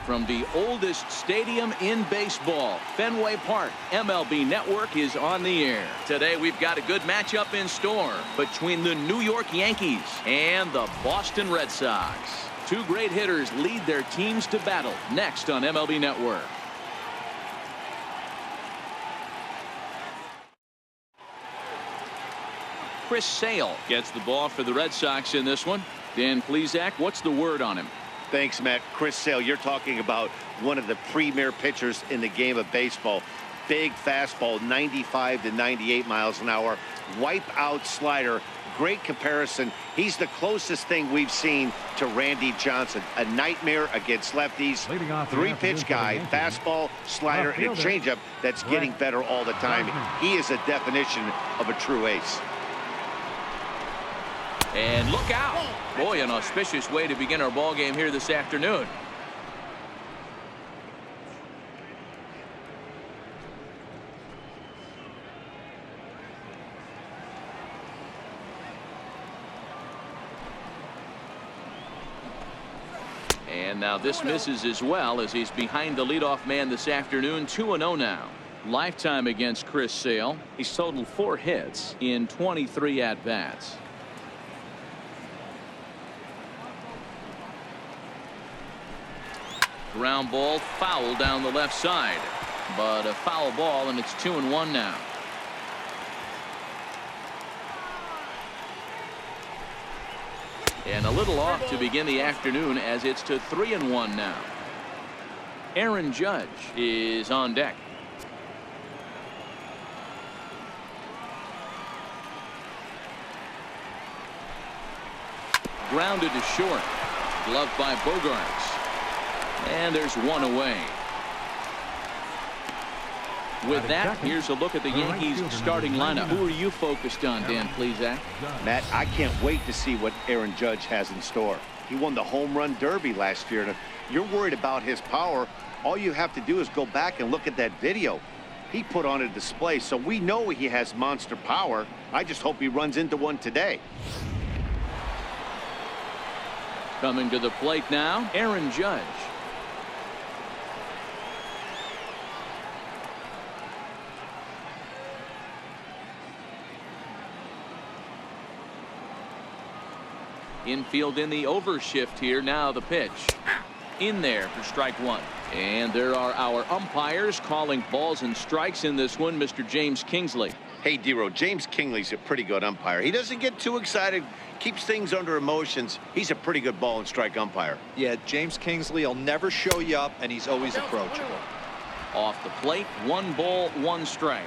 from the oldest stadium in baseball, Fenway Park. MLB Network is on the air. Today we've got a good matchup in store between the New York Yankees and the Boston Red Sox. Two great hitters lead their teams to battle next on MLB Network. Chris Sale gets the ball for the Red Sox in this one. Dan Plesac, what's the word on him? Thanks, Matt. Chris Sale, you're talking about one of the premier pitchers in the game of baseball. Big fastball, 95 to 98 miles an hour. Wipe out slider. Great comparison. He's the closest thing we've seen to Randy Johnson. A nightmare against lefties. Three-pitch guy, fastball, slider, and a changeup that's getting better all the time. He is a definition of a true ace. And look out. Boy, an auspicious way to begin our ball game here this afternoon. And now this misses as well as he's behind the leadoff man this afternoon. 2-0 now. Lifetime against Chris Sale. He's totaled 4 hits in 23 at-bats. Ground ball foul down the left side, but a foul ball, and it's 2-1 now. And a little off to begin the afternoon as it's to 3-1 now. Aaron Judge is on deck. Grounded to short. Gloved by Bogarts. And there's one away. With that, here's a look at the Yankees starting lineup. Who are you focused on, Dan Plesac? Matt, I can't wait to see what Aaron Judge has in store. He won the home run derby last year, and if you're worried about his power, all you have to do is go back and look at that video he put on a display, so we know he has monster power. I just hope he runs into one today. Coming to the plate now, Aaron Judge. Infield in the overshift here. Now the pitch. In there for strike one. And there are our umpires calling balls and strikes in this one. Mr. James Kingsley. Hey, D-Row, James Kingsley's a pretty good umpire. He doesn't get too excited, keeps things under emotions. He's a pretty good ball and strike umpire. Yeah, James Kingsley will never show you up, and he's always approachable. Off the plate, 1 ball, 1 strike.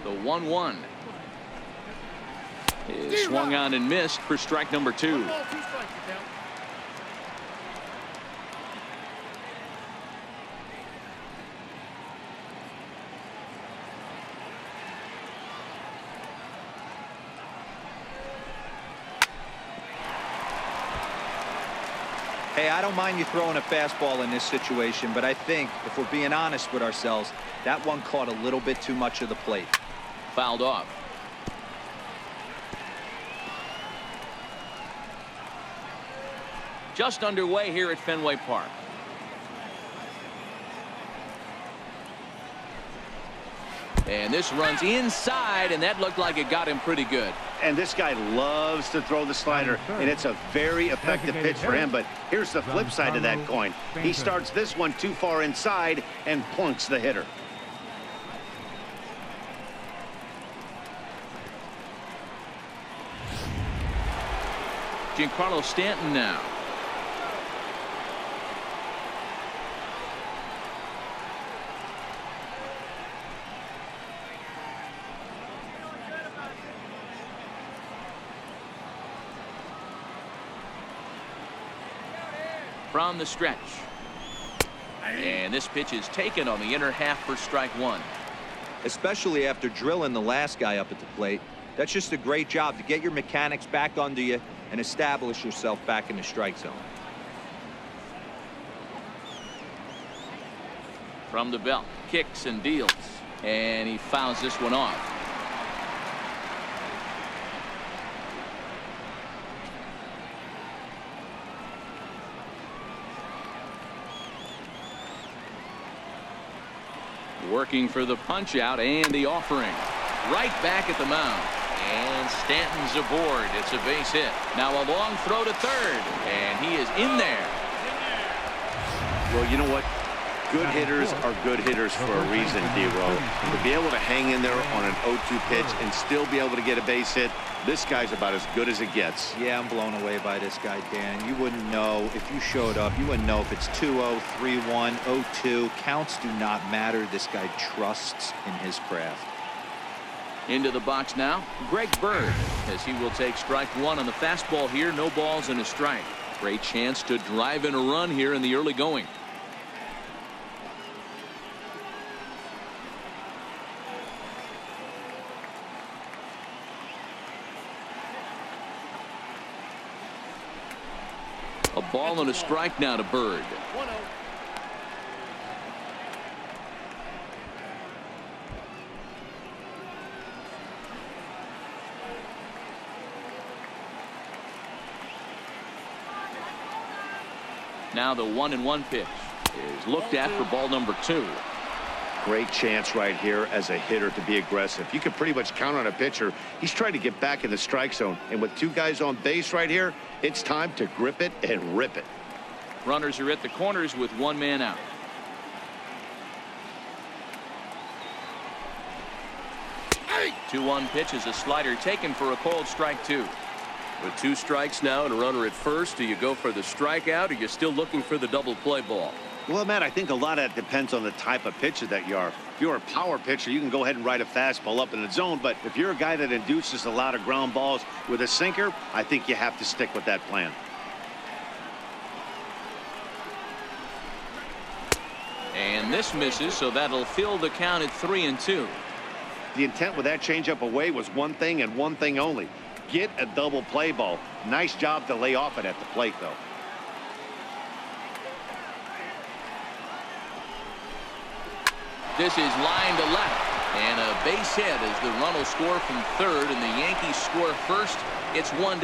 The 1-1 is swung on and missed for strike number 2. Hey, I don't mind you throwing a fastball in this situation, but I think if we're being honest with ourselves, that one caught a little bit too much of the plate. Fouled off. Just underway here at Fenway Park. And this runs inside, and that looked like it got him pretty good. And this guy loves to throw the slider, and it's a very effective pitch for him. But here's the flip side of that coin. He starts this one too far inside and plunks the hitter. Giancarlo Stanton now. From the stretch. And this pitch is taken on the inner half for strike 1. Especially after drilling the last guy up at the plate. That's just a great job to get your mechanics back under you and establish yourself back in the strike zone. From the belt, kicks and deals, and he fouls this one off. Working for the punch out and the offering. Right back at the mound. And Stanton's aboard. It's a base hit. Now a long throw to third. And he is in there. Well, you know what? Good hitters are good hitters for a reason, D-Row. To be able to hang in there on an 0-2 pitch and still be able to get a base hit, this guy's about as good as it gets. Yeah, I'm blown away by this guy, Dan. You wouldn't know if you showed up. You wouldn't know if it's 2-0, 3-1, 0-2. Counts do not matter. This guy trusts in his craft. Into the box now, Greg Bird, as he will take strike one on the fastball here. No balls and a strike. Great chance to drive in a run here in the early going. A ball and a strike now to Bird. Now the 1-1 pitch is looked at for ball number 2. Great chance right here as a hitter to be aggressive. You can pretty much count on a pitcher. He's trying to get back in the strike zone. And with two guys on base right here, it's time to grip it and rip it. Runners are at the corners with one man out. Hey! 2-1 pitch is a slider taken for a called strike 2. With 2 strikes now and a runner at first, do you go for the strikeout or you're still looking for the double play ball? Well, Matt, I think a lot of that depends on the type of pitcher that you are. If you're a power pitcher, you can go ahead and ride a fastball up in the zone. But if you're a guy that induces a lot of ground balls with a sinker, I think you have to stick with that plan. And this misses, so that'll fill the count at 3-2. The intent with that changeup away was one thing and one thing only. Get a double play ball. Nice job to lay off it at the plate, though. This is line to left, and a base hit as the run will score from third, and the Yankees score first. It's 1-0.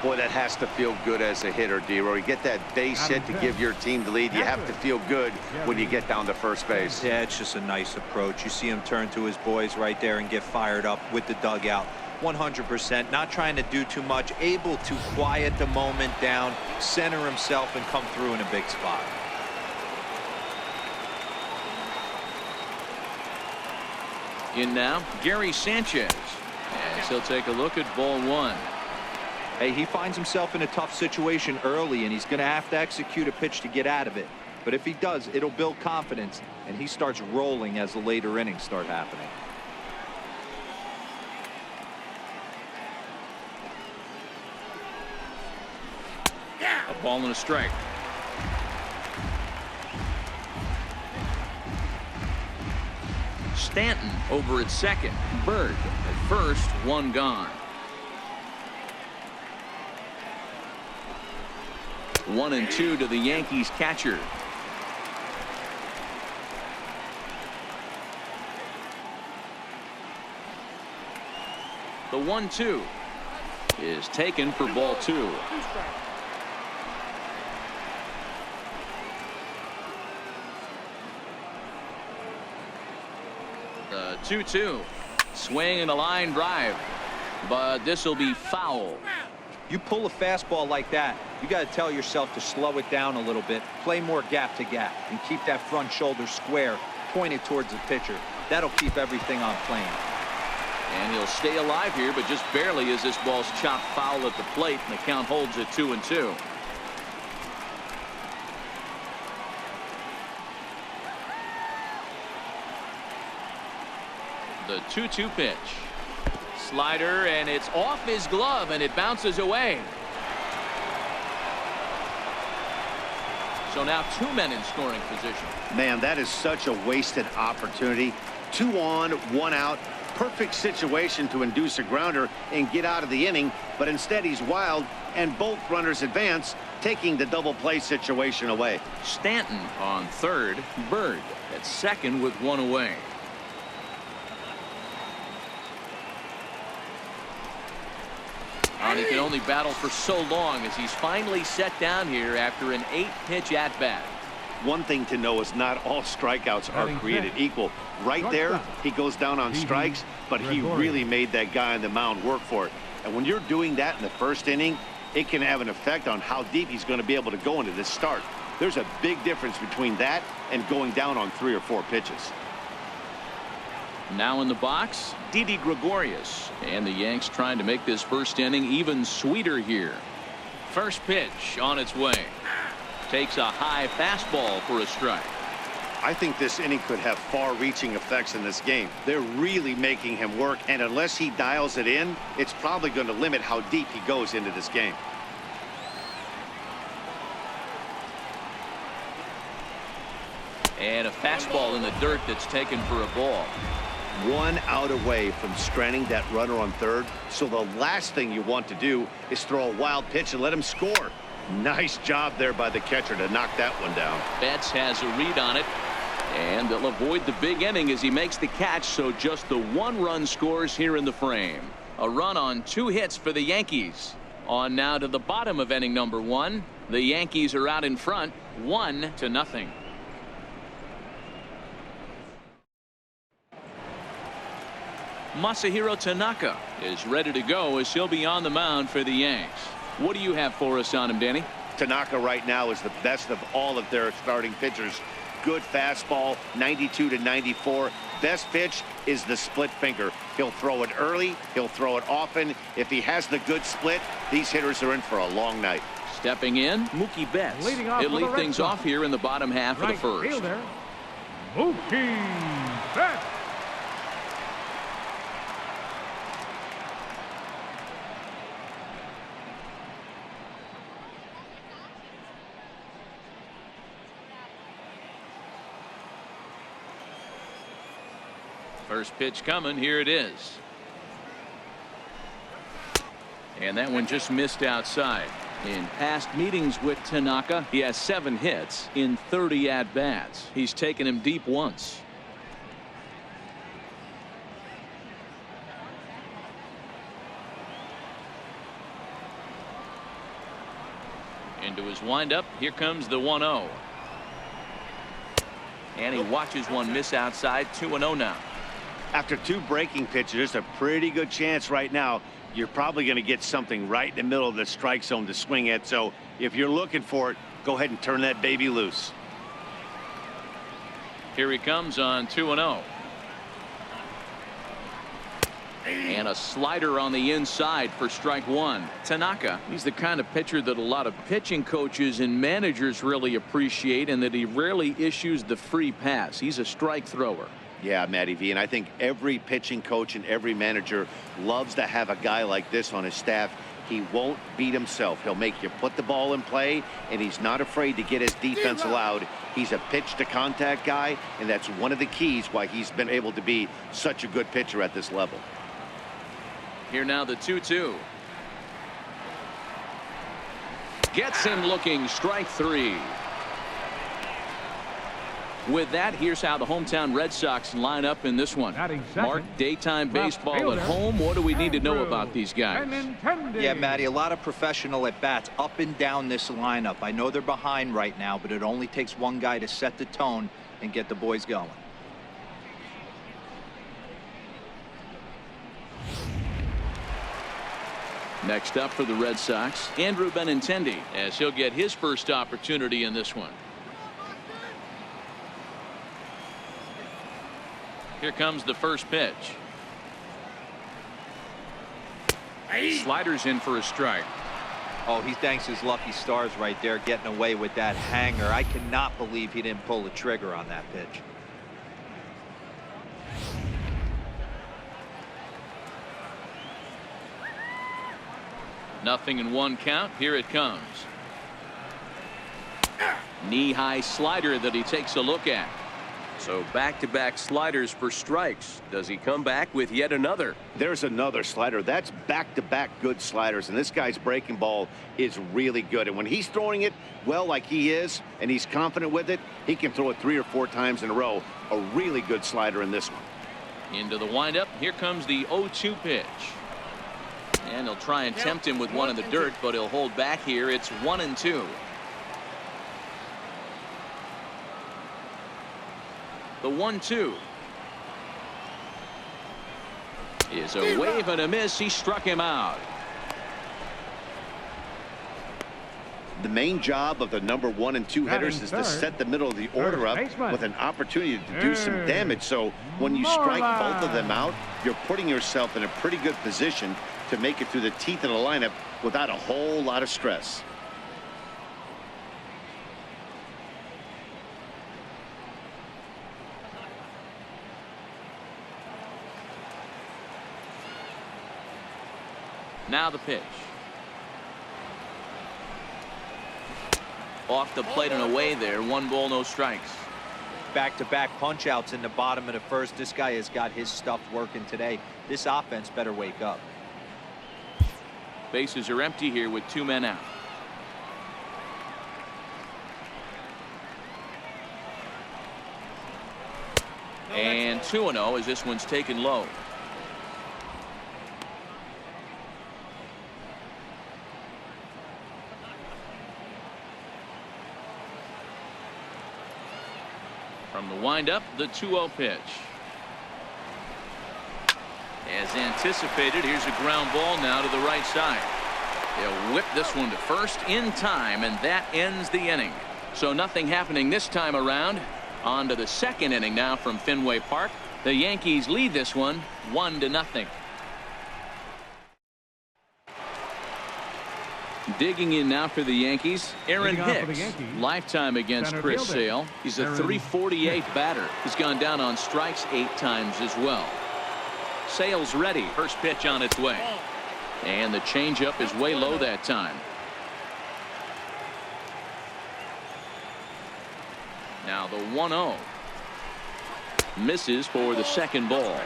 Boy, that has to feel good as a hitter, D-Row. You get that base hit to give your team the lead. You have to feel good when you get down to first base. Yeah, it's just a nice approach. You see him turn to his boys right there and get fired up with the dugout. 100%, not trying to do too much, able to quiet the moment down, center himself, and come through in a big spot. In now, Gary Sanchez, as he'll take a look at ball 1. Hey, he finds himself in a tough situation early, and he's going to have to execute a pitch to get out of it. But if he does, it'll build confidence, and he starts rolling as the later innings start happening. A ball and a strike. Stanton over at second. Bird at first, one gone. 1-2 to the Yankees catcher. The 1-2 is taken for ball 2. The 2-2 swing and a line drive, but this will be foul. You pull a fastball like that, you got to tell yourself to slow it down a little bit, play more gap to gap, and keep that front shoulder square, pointed towards the pitcher. That'll keep everything on plane. And he'll stay alive here, but just barely as this ball's chopped foul at the plate, and the count holds at 2-2. The 2-2 pitch. Slider, and it's off his glove, and it bounces away. So now 2 men in scoring position. Man, that is such a wasted opportunity. 2 on, 1 out. Perfect situation to induce a grounder and get out of the inning, but instead he's wild, and both runners advance, taking the double play situation away. Stanton on third, Bird at second with 1 away. And he can only battle for so long as he's finally set down here after an 8-pitch at-bat. one thing to know is not all strikeouts are created equal. Right there, he goes down on strikes, but he really made that guy on the mound work for it. And when you're doing that in the first inning, it can have an effect on how deep he's going to be able to go into this start. There's a big difference between that and going down on 3 or 4 pitches. Now in the box, Didi Gregorius. And the Yanks trying to make this first inning even sweeter here. First pitch on its way. Takes a high fastball for a strike. I think this inning could have far-reaching effects in this game. They're really making him work, and unless he dials it in, it's probably going to limit how deep he goes into this game. And a fastball in the dirt that's taken for a ball. 1 out away from stranding that runner on third. So the last thing you want to do is throw a wild pitch and let him score. Nice job there by the catcher to knock that one down. Betts has a read on it. And they'll avoid the big inning as he makes the catch, so just the 1 run scores here in the frame. A run on 2 hits for the Yankees. On now to the bottom of inning number 1. The Yankees are out in front 1-0. Masahiro Tanaka is ready to go as he'll be on the mound for the Yanks. What do you have for us on him, Danny? Tanaka right now is the best of all of their starting pitchers. Good fastball, 92 to 94. Best pitch is the split finger. He'll throw it early. He'll throw it often. If he has the good split, these hitters are in for a long night. Stepping in, Mookie Betts. He'll lead things off here in the bottom half of the first. Fielder, Mookie Betts. First pitch coming. Here it is. And that one just missed outside. In past meetings with Tanaka, he has 7 hits in 30 at-bats. He's taken him deep once. Into his windup. Here comes the 1-0. And he watches one miss outside. 2-0 now. After 2 breaking pitches, there's a pretty good chance right now you're probably going to get something right in the middle of the strike zone to swing at. So if you're looking for it, go ahead and turn that baby loose. Here he comes on 2-0. And a slider on the inside for strike 1. Tanaka, he's the kind of pitcher that a lot of pitching coaches and managers really appreciate, and that he rarely issues the free pass. He's a strike thrower. Yeah, Matty V, and I think every pitching coach and every manager loves to have a guy like this on his staff. He won't beat himself. He'll make you put the ball in play, and he's not afraid to get his defense allowed. He's a pitch-to-contact guy, and that's one of the keys why he's been able to be such a good pitcher at this level. Here now the 2-2. Gets him looking. Strike 3. With that, here's how the hometown Red Sox line up in this one. Mark, daytime baseball at home. What do we need to know about these guys? Yeah, Matty, a lot of professional at bats up and down this lineup. I know they're behind right now, but it only takes one guy to set the tone and get the boys going. Next up for the Red Sox, Andrew Benintendi, as he'll get his first opportunity in this one. Here comes the first pitch. Sliders in for a strike. Oh, he thanks his lucky stars right there, getting away with that hanger. I cannot believe he didn't pull the trigger on that pitch. Nothing in 1 count. Here it comes. Knee-high slider that he takes a look at. So back-to-back sliders for strikes. Does he come back with yet another? There's another slider. That's back-to-back good sliders, and this guy's breaking ball is really good. And when he's throwing it well like he is, and he's confident with it, he can throw it 3 or 4 times in a row. A really good slider in this one. Into the windup. Here comes the 0-2 pitch. And he'll try and tempt him with one in the dirt, but he'll hold back here. It's 1-2. The 1-2 is a wave and a miss. He struck him out. The main job of the number 1 and 2 hitters is to set the middle of the order up with an opportunity to do some damage. So when you strike both of them out, you're putting yourself in a pretty good position to make it through the teeth of the lineup without a whole lot of stress. Now the pitch. Off the plate and away there. 1 ball, no strikes. Back-to-back punch-outs in the bottom of the first. This guy has got his stuff working today. This offense better wake up. Bases are empty here with 2 men out. And 2-0 as this one's taken low. From the windup, the 2-0 pitch. As anticipated, here's a ground ball now to the right side. They'll whip this one to first in time, and that ends the inning. So nothing happening this time around. On to the second inning now from Fenway Park. The Yankees lead this one 1-0. Digging in now for the Yankees, Aaron Hicks. Lifetime against Chris Sale. He's a .348 batter. He's gone down on strikes 8 times as well. Sale's ready. First pitch on its way. And the changeup is way low that time. Now the 1-0. Misses for the second ball.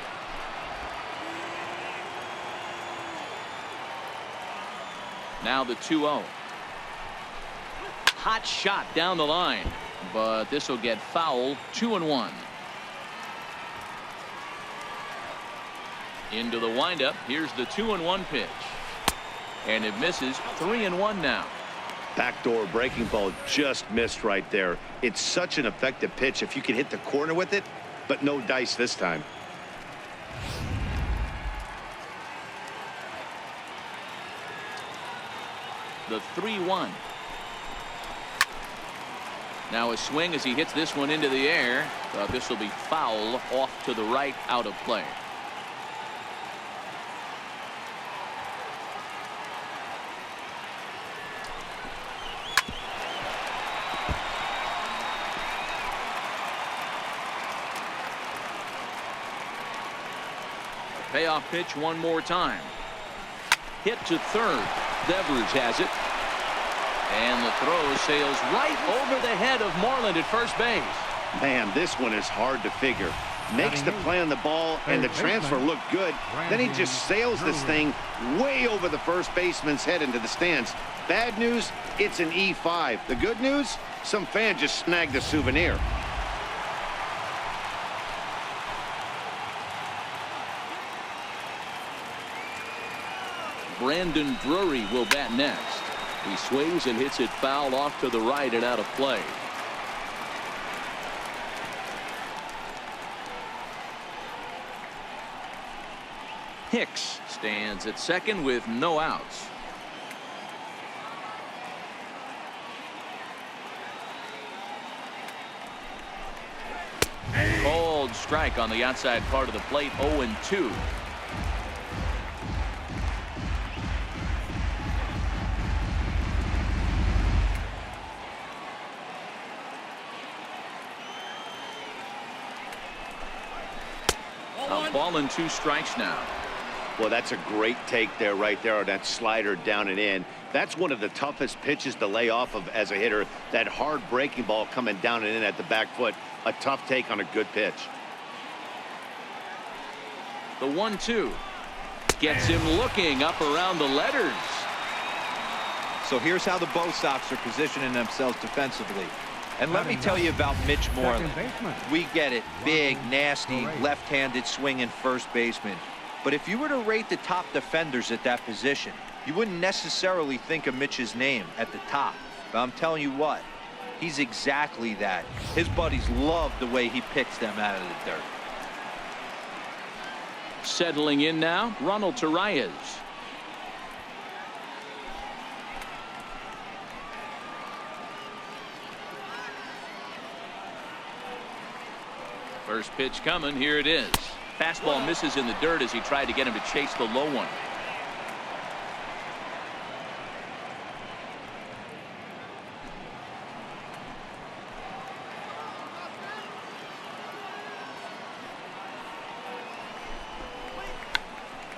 Now the 2-0. Hot shot down the line, but this will get foul. 2-1. Into the windup. Here's the 2-1 pitch, and it misses. 3-1 now. Backdoor breaking ball just missed right there. It's such an effective pitch if you can hit the corner with it, but no dice this time. The 3-1. Now a swing as he hits this one into the air. This will be foul, off to the right, out of play. Payoff pitch one more time. Hit to third. Devers has it. And the throw sails right over the head of Moreland at first base. Man, this one is hard to figure. Makes the play on the ball, and the transfer looked good. Then he just sails this thing way over the first baseman's head into the stands. Bad news, it's an E5. The good news, some fan just snagged a souvenir. Brandon Drury will bat next. He swings and hits it foul off to the right and out of play. Hicks stands at second with no outs. Called strike on the outside part of the plate. 0-2. A ball and 2 strikes now. Well, that's a great take there, right there on that slider down and in. That's one of the toughest pitches to lay off of as a hitter. That hard breaking ball coming down and in at the back foot. A tough take on a good pitch. The 1-2 gets him looking up around the letters. So here's how the Bo Sox are positioning themselves defensively. And let me tell you about Mitch Moreland. We get it. Big, nasty, left-handed swinging first baseman. But if you were to rate the top defenders at that position, you wouldn't necessarily think of Mitch's name at the top. But I'm telling you what, He's exactly that. His buddies love the way he picks them out of the dirt. Settling in now, Ronald Torreyes. First pitch coming. Here it is. Fastball misses in the dirt as he tried to get him to chase the low one.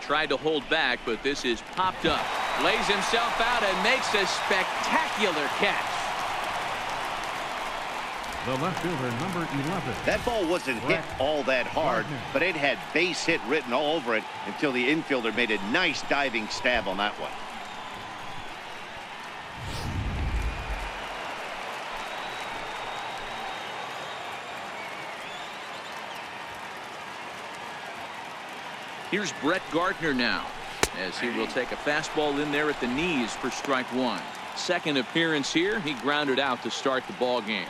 Tried to hold back, but this is popped up. Lays himself out and makes a spectacular catch. The left fielder, number 11. That ball wasn't hit all that hard, but it had base hit written all over it until the infielder made a nice diving stab on that one. Here's Brett Gardner now, as he will take a fastball in there at the knees for strike one. Second appearance here, he grounded out to start the ball game.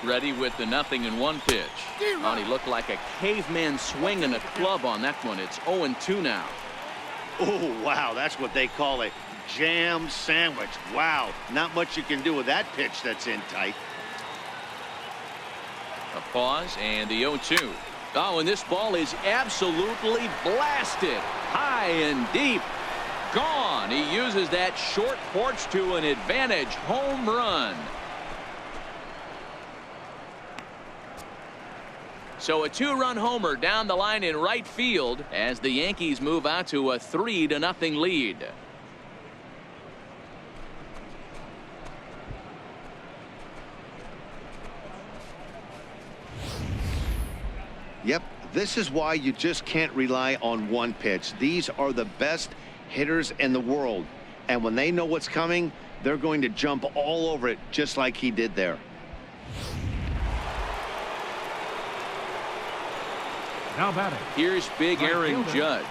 Ready with the 0-1 pitch. Oh, he looked like a caveman swinging a club on that one. It's 0-2 now. Oh, wow, that's what they call a jam sandwich. Wow, not much you can do with that pitch that's in tight. A pause and the 0-2. Oh, and this ball is absolutely blasted. High and deep. Gone. He uses that short porch to an advantage home run. So a two-run homer down the line in right field as the Yankees move out to a 3-0 lead. Yep, this is why you just can't rely on one pitch. These are the best hitters in the world. And when they know what's coming, they're going to jump all over it just like he did there. Now batting. Here's big Aaron Judge. Aaron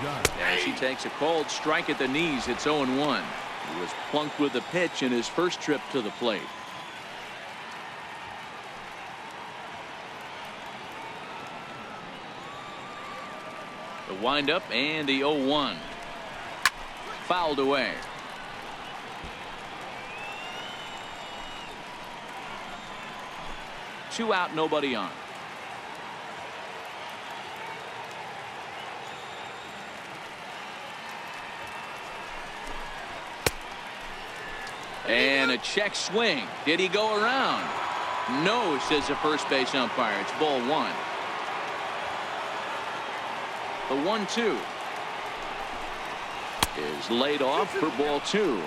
Judge. As he takes a cold strike at the knees, it's 0-1. He was plunked with the pitch in his first trip to the plate. The windup and the 0-1. Fouled away. Two out, nobody on. And a check swing. Did he go around? No, says the first base umpire. It's ball one. The 1-2 is laid off for ball two.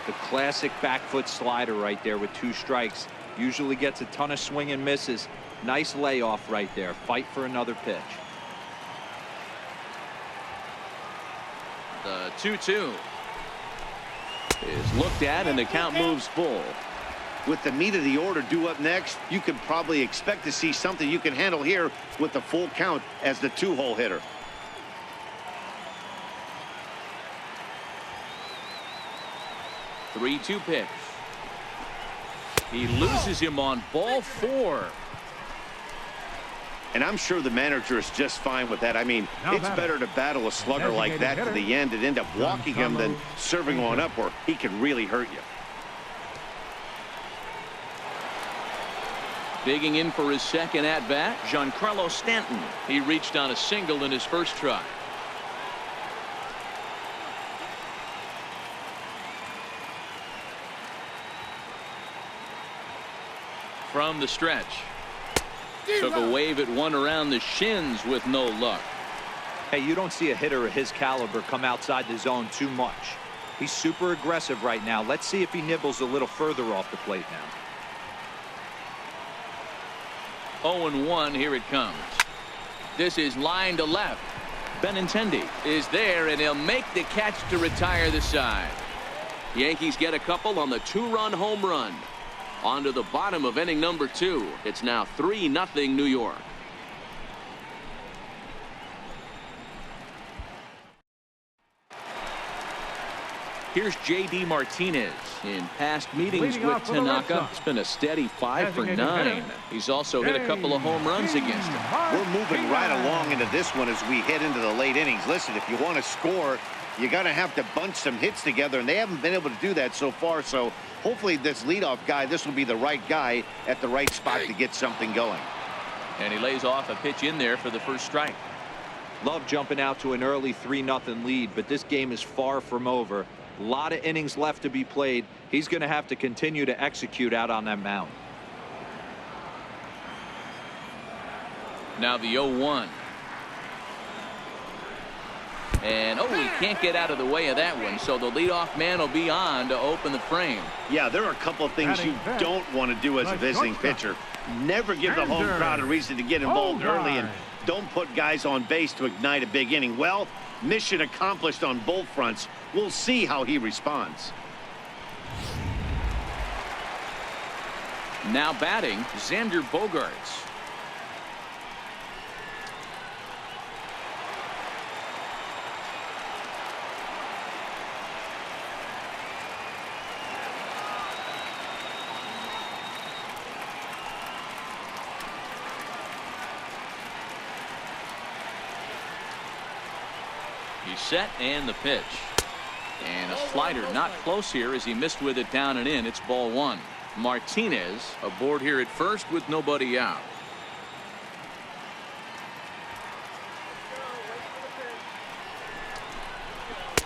The classic back foot slider right there with 2 strikes. Usually gets a ton of swing and misses. Nice layoff right there. Fight for another pitch. The 2-2 is looked at and the count moves full. With the meat of the order due up next, you could probably expect to see something you can handle here with the full count as the 2-hole hitter. The 3-2 pitch. He loses him on ball 4. And I'm sure the manager is just fine with that. I mean, it's better to battle a slugger like that to the end and end up walking him than serving one up where he can really hurt you. Digging in for his second at-bat, Giancarlo Stanton. He reached on a single in his first try. From the stretch. Took a wave at one around the shins with no luck. Hey, you don't see a hitter of his caliber come outside the zone too much. He's super aggressive right now. Let's see if he nibbles a little further off the plate now. 0-1, here it comes. This is line to left. Benintendi is there, and he'll make the catch to retire the side. Yankees get a couple on the 2-run home run. On to the bottom of inning number 2. It's now 3-0 New York. Here's J.D. Martinez. In past meetings Leading with off for the Red Tanaka, Sox. it's been a steady 5 for Designated 9. hitter, He's also hit a couple of home runs against him. We're moving right along into this one as we head into the late innings. Listen, if you want to score, you're going to have to bunch some hits together, and they haven't been able to do that so far. So hopefully this leadoff guy, this will be the right guy at the right spot to get something going. And he lays off a pitch in there for the first strike. Love jumping out to an early 3-0 lead, but this game is far from over. A lot of innings left to be played. He's going to have to continue to execute out on that mound. Now the 0-1. And, oh, he can't get out of the way of that one, so the leadoff man will be on to open the frame. Yeah, there are a couple of things you don't want to do as a visiting pitcher. Never give the home crowd a reason to get involved early, and don't put guys on base to ignite a big inning. Well, mission accomplished on both fronts. We'll see how he responds. Now batting, Xander Bogaerts. He's set, and the pitch. And a slider not close here as he missed with it down and in. It's ball 1. Martinez aboard here at first with nobody out.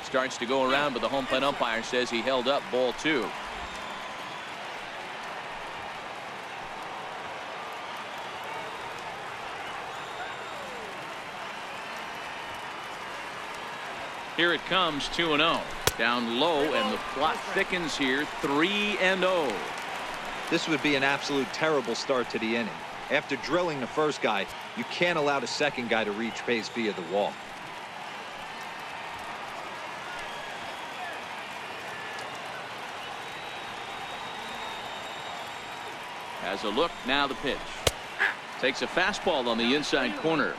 Starts to go around, but the home plate umpire says he held up ball 2. Here it comes, 2-0. Down low, and the plot thickens here, 3-0. This would be an absolute terrible start to the inning. After drilling the first guy, you can't allow the second guy to reach base via the wall. Has a look, now the pitch. Takes a fastball on the inside corner.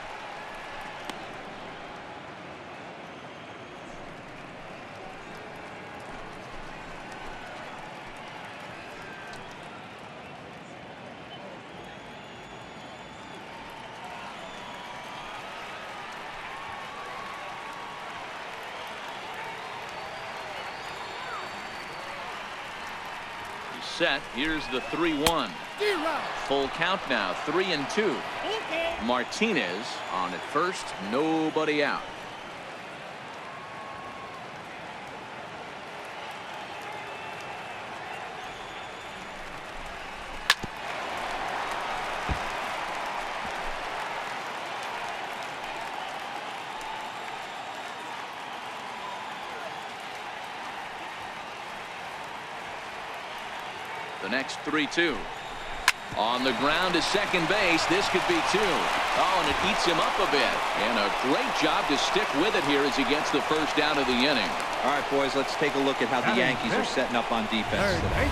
Set. Here's the 3-1. Full count now, 3-2. Martinez on at first, nobody out. The next 3-2. On the ground to second base. This could be 2. Oh, and it eats him up a bit. And a great job to stick with it here as he gets the first out of the inning. All right, boys, let's take a look at how the Yankees are setting up on defense today.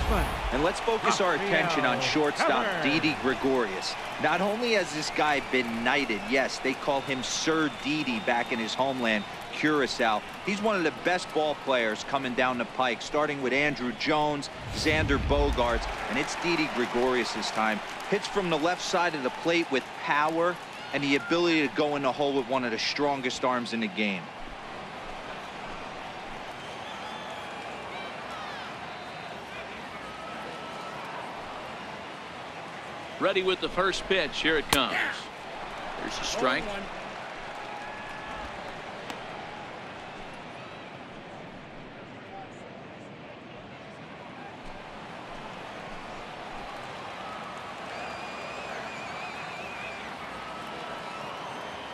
And let's focus our attention on shortstop Didi Gregorius. Not only has this guy been knighted, yes, they call him Sir Didi back in his homeland, Curacao. He's one of the best ball players coming down the pike, starting with Andrew Jones, Xander Bogaerts, and it's Didi Gregorius' time. Hits from the left side of the plate with power and the ability to go in the hole with one of the strongest arms in the game. Ready with the first pitch. Here it comes. There's a strike.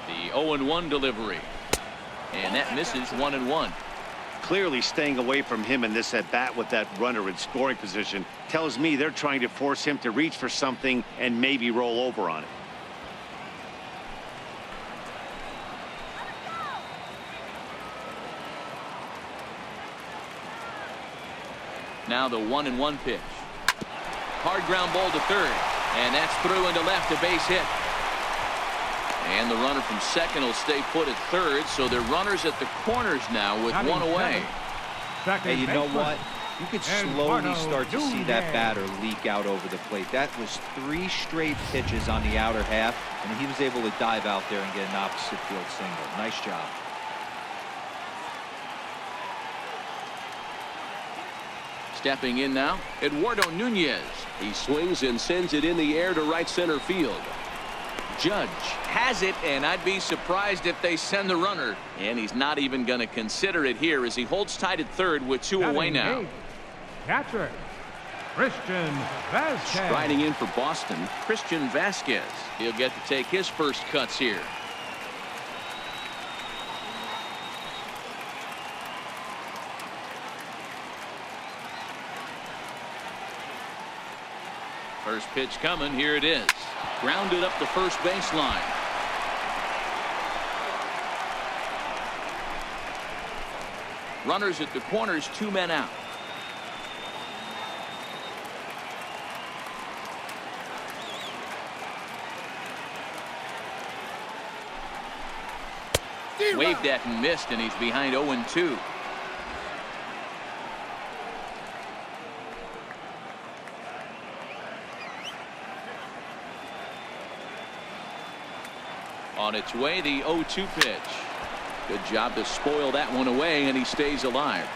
The 0-1 delivery. And that misses 1-1. Clearly staying away from him in this at bat with that runner in scoring position tells me they're trying to force him to reach for something and maybe roll over on it. Now the 1-1 pitch. Hard ground ball to third. And that's through into left, a base hit. And the runner from second will stay put at third, so they're runners at the corners now with one away. Hey, you know baseman. what? You could And slowly Pardo start to see that Nunez. batter leak out over the plate. That was 3 straight pitches on the outer half, and he was able to dive out there and get an opposite field single. Nice job. Stepping in now, Eduardo Nunez. He swings and sends it in the air to right center field. Judge has it, and I'd be surprised if they send the runner. And he's not even going to consider it here as he holds tight at third with 2 away Batting now. eighth, catcher, Christian Vasquez. Striding in for Boston, Christian Vasquez. He'll get to take his first cuts here. First pitch coming. Here it is. Grounded up the first baseline. Runners at the corners, 2 men out. Waved at and missed, and he's behind 0-2. On its way, the 0-2 pitch. Good job to spoil that one away, and he stays alive.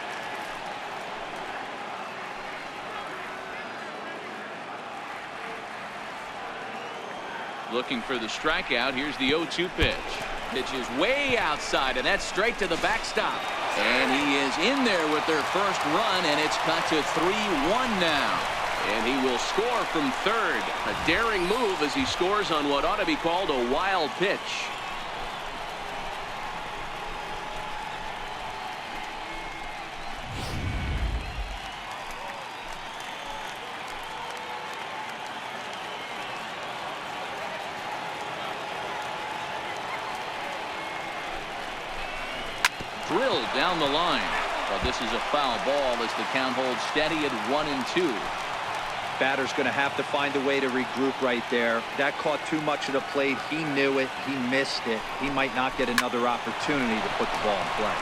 Looking for the strikeout. Here's the 0-2 pitch. Pitch is way outside, and that's straight to the backstop. And he is in there with their first run, and it's cut to 3-1 now. And he will score from third. A daring move as he scores on what ought to be called a wild pitch. Drilled down the line. Well, this is a foul ball as the count holds steady at 1-2. Batter's going to have to find a way to regroup right there. That caught too much of the plate. He knew it. He missed it. He might not get another opportunity to put the ball in play.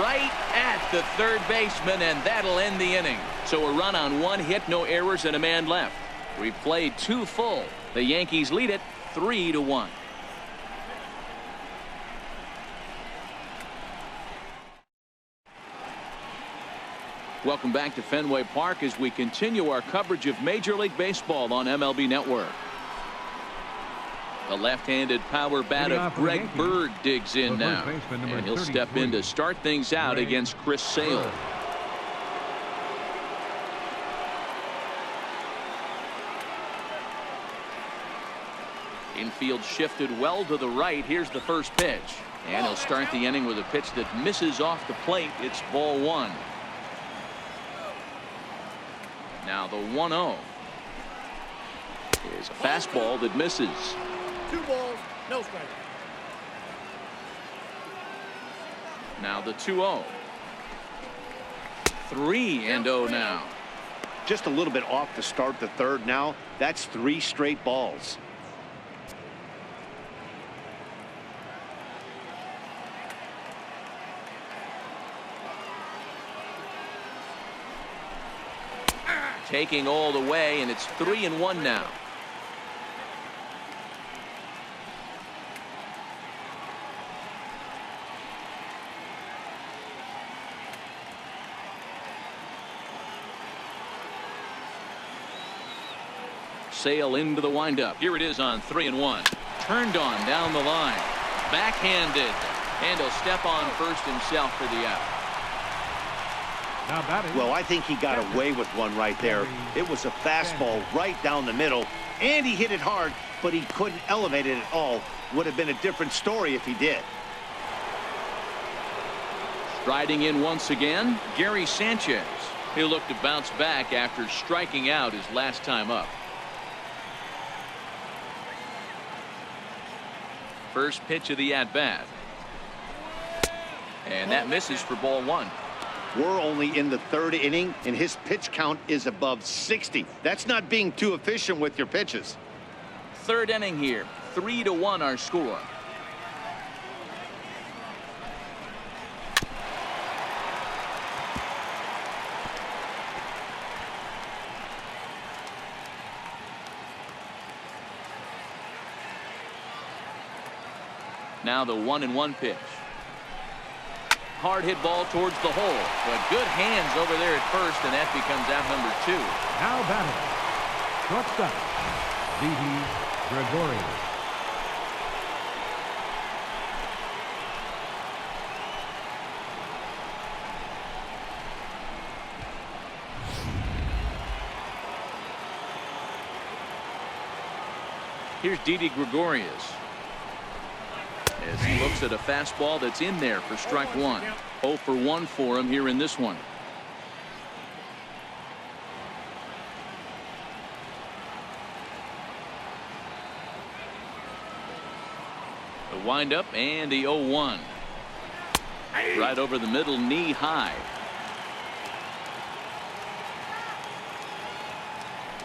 Right at the third baseman, and that'll end the inning. So a run on 1 hit, no errors, and a man left. We've played 2 full. The Yankees lead it 3-1. Welcome back to Fenway Park as we continue our coverage of Major League Baseball on MLB Network. The left-handed power bat of Greg Bird digs in now, and he'll step in to start things out against Chris Sale. Infield shifted well to the right. Here's the first pitch, and he'll start the inning with a pitch that misses off the plate. It's ball 1. Now the 1-0 is a fastball that misses. 2 balls, no strike. Now the 2-0. 3-0 now. Just a little bit off to start the third now. That's 3 straight balls. Taking all the way, and it's 3-1 now. Sale into the windup. Here it is on 3-1. Turned on down the line. Backhanded. And he'll step on first himself for the out. Now batting. Well, I think he got away with one right there. It was a fastball right down the middle, and he hit it hard, but he couldn't elevate it at all. Would have been a different story if he did. Striding in once again, Gary Sanchez. He'll look to bounce back after striking out his last time up. First pitch of the at-bat. And that misses for ball 1. We're only in the 3rd inning, and his pitch count is above 60. That's not being too efficient with your pitches. 3rd inning here. 3-1 our score. Now the 1-1 pitch. Hard hit ball towards the hole, but good hands over there at first, and that becomes out number 2. Now batting, shortstop, Didi Gregorius. Here's Didi Gregorius as he looks at a fastball that's in there for strike 1. 0 for 1 for him here in this one. The windup and the 0-1. Right over the middle, knee high.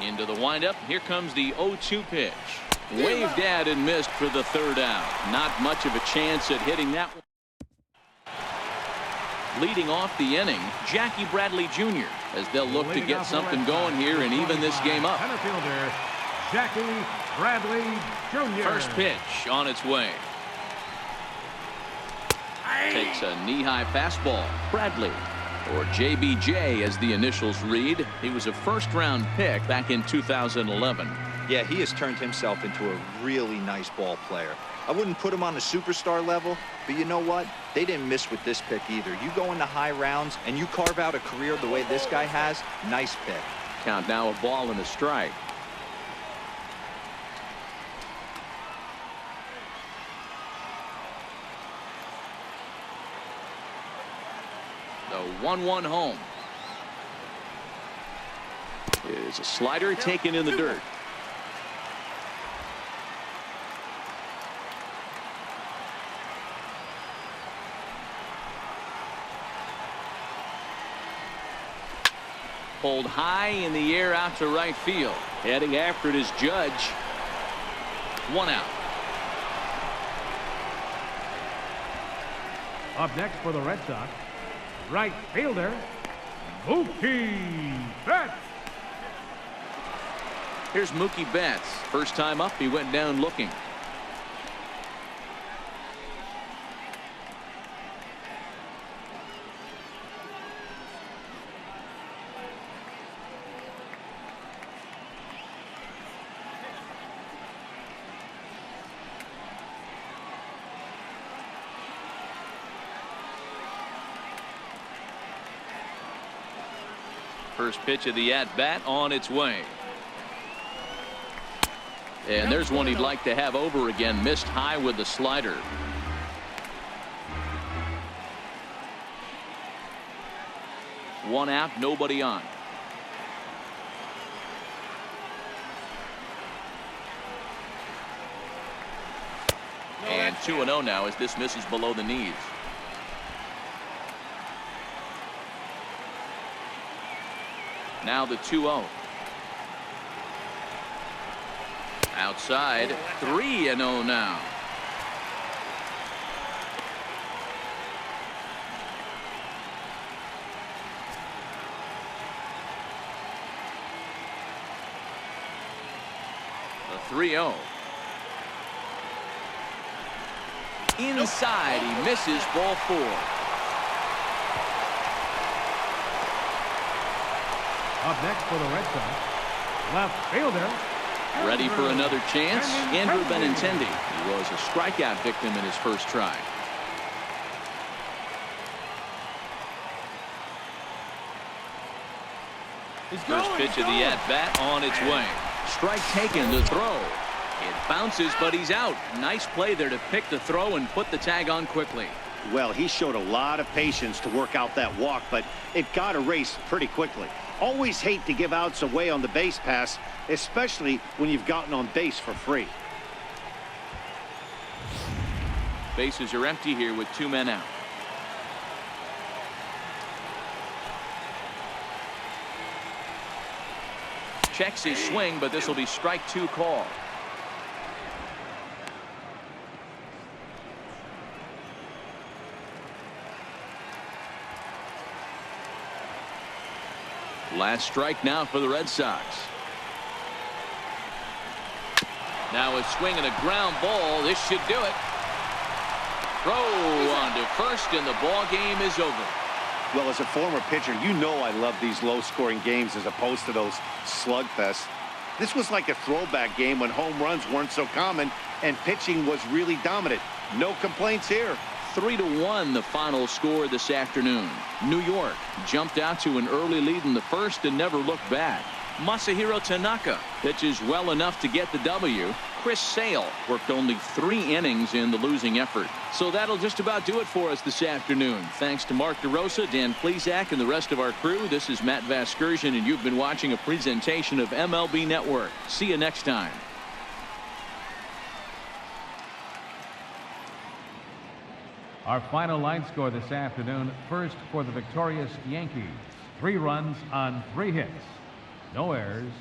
Into the windup. Here comes the 0-2 pitch. Waved at and missed for the 3rd out. Not much of a chance at hitting that one. Leading off the inning, Jackie Bradley Jr. as they'll look to get something going here and even this game up. Center fielder, Jackie Bradley Jr. First pitch on its way. Takes a knee-high fastball. Bradley, or JBJ as the initials read. He was a first-round pick back in 2011. Yeah, he has turned himself into a really nice ball player. I wouldn't put him on the superstar level, but you know what? They didn't miss with this pick either. You go into high rounds and you carve out a career the way this guy has, nice pick. Count now, a ball and a strike. The 1-1 home. Is a slider taken in the dirt. Pulled high in the air out to right field. Heading after it is Judge. 1 out. Up next for the Red Sox, right fielder, Mookie Betts. Here's Mookie Betts. First time up, he went down looking. First pitch of the at-bat on its way. And there's one he'd like to have over again. Missed high with the slider. One out, nobody on. And 2-0 now as this misses below the knees. Now the 2-0. Outside, 3-0 now. The 3-0. Inside, he misses, ball 4. Up next for the Red Sox, left fielder, ready for another chance, Andrew Benintendi. He was a strikeout victim in his first try. First pitch of the at-bat on its way. Strike taken, the throw. It bounces, but he's out. Nice play there to pick the throw and put the tag on quickly. Well, he showed a lot of patience to work out that walk, but it got erased pretty quickly. Always hate to give outs away on the base pass, especially when you've gotten on base for free. Bases are empty here with 2 men out. Checks his swing, but this will be strike 2 call. Last strike now for the Red Sox. Now a swing and a ground ball. This should do it. Throw on to first, and the ball game is over. Well, as a former pitcher, you know I love these low-scoring games as opposed to those slugfests. This was like a throwback game when home runs weren't so common and pitching was really dominant. No complaints here. 3-1 the final score this afternoon. New York jumped out to an early lead in the first and never looked back. Masahiro Tanaka pitches well enough to get the W. Chris Sale worked only 3 innings in the losing effort. So that'll just about do it for us this afternoon. Thanks to Mark DeRosa, Dan Plesac, and the rest of our crew. This is Matt Vasgersian, and you've been watching a presentation of MLB Network. See you next time. Our final line score this afternoon. First for the victorious Yankees. 3 runs on 3 hits. No errors,